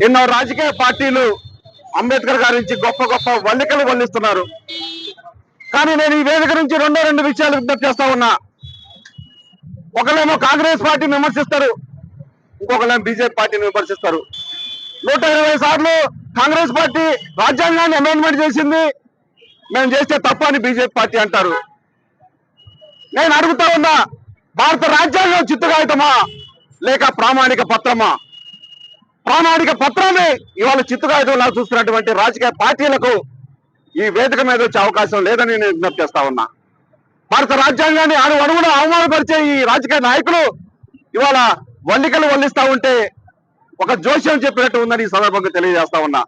ఎన్నో రాజకీయ పార్టీలు అంబేద్కర్ గారి నుంచి గొప్ప గొప్ప వల్లికలు వల్లిస్తున్నారు. కానీ నేను ఈ వేదిక నుంచి రెండు విషయాలు విజ్ఞప్తి చేస్తా ఉన్నా. ఒకళ్ళేమో కాంగ్రెస్ పార్టీని విమర్శిస్తారు, ఇంకొకళ్ళేమో బీజేపీ పార్టీని విమర్శిస్తారు. 120 సార్లు కాంగ్రెస్ పార్టీ రాజ్యాంగాన్ని అమెండ్మెంట్ చేసింది, మేము చేస్తే తప్ప అని బీజేపీ పార్టీ అంటారు. నేను అడుగుతా ఉన్నా, భారత రాజ్యాంగం చిత్తుకాగితమా లేక ప్రామాణిక పత్రమా? ప్రామాణిక పత్రాన్ని ఇవాళ చిత్తుకాగితంలా చూస్తున్నటువంటి రాజకీయ పార్టీలకు ఈ వేదిక మీద వచ్చే అవకాశం లేదని నేను విజ్ఞప్తి చేస్తా ఉన్నా. భారత రాజ్యాంగాన్ని అడుగున అవమానపరిచే ఈ రాజకీయ నాయకులు ఇవాళ వల్లికలు వల్లిస్తా ఉంటే ఒక జోస్యం చెప్పినట్టు ఉందని ఈ సందర్భంగా తెలియజేస్తా ఉన్నా.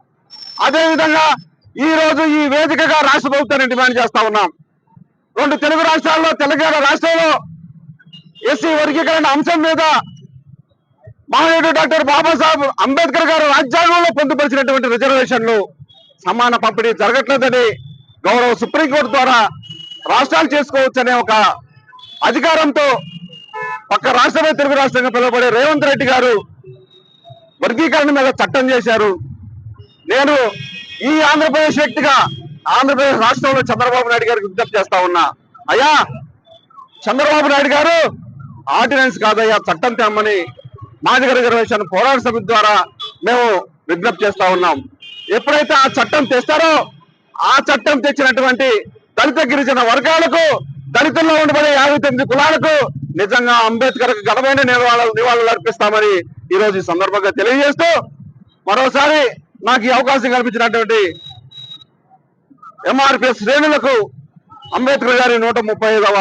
అదేవిధంగా ఈ రోజు ఈ వేదికగా రాష్ట్ర ప్రభుత్వాన్ని డిమాండ్ చేస్తా ఉన్నాం. 2 తెలుగు రాష్ట్రాల్లో, తెలంగాణ రాష్ట్రంలో ఎస్సీ వర్గీకరణ అంశం మీద మహానీయుడు డాక్టర్ బాబాసాహెబ్ అంబేద్కర్ గారు రాజ్యాంగంలో పొందుపరిచినటువంటి రిజర్వేషన్లు సమాన పంపిణీ జరగట్లేదని గౌరవ సుప్రీంకోర్టు ద్వారా రాష్ట్రాలు చేసుకోవచ్చనే ఒక అధికారంతో పక్క రాష్ట్రమే తెలుగు రాష్ట్రంగా పిలువబడే రేవంత్ రెడ్డి గారు వర్గీకరణ మీద చట్టం చేశారు. నేను ఈ ఆంధ్రప్రదేశ్ వ్యక్తిగా ఆంధ్రప్రదేశ్ రాష్ట్రంలో చంద్రబాబు నాయుడు గారికి విజ్ఞప్తి చేస్తా ఉన్నా. అయ్యా చంద్రబాబు నాయుడు గారు ఆర్డినెన్స్ కాదయ్యా చట్టం తెమ్మని మాదిగ రిజర్వేషన్ పోరాట సమితి ద్వారా మేము విజ్ఞప్తి చేస్తా ఉన్నాం. ఎప్పుడైతే ఆ చట్టం తెస్తారో ఆ చట్టం తెచ్చినటువంటి దళిత గిరిజన వర్గాలకు, దళితుల్లో ఉండబడే 59 కులాలకు నిజంగా అంబేద్కర్ ఘనమైన నివాళులు అర్పిస్తామని ఈరోజు ఈ సందర్భంగా తెలియజేస్తూ మరోసారి నాకు ఈ అవకాశం కల్పించినటువంటి ఎంఆర్పీఎస్ శ్రేణులకు అంబేద్కర్ గారి 135వ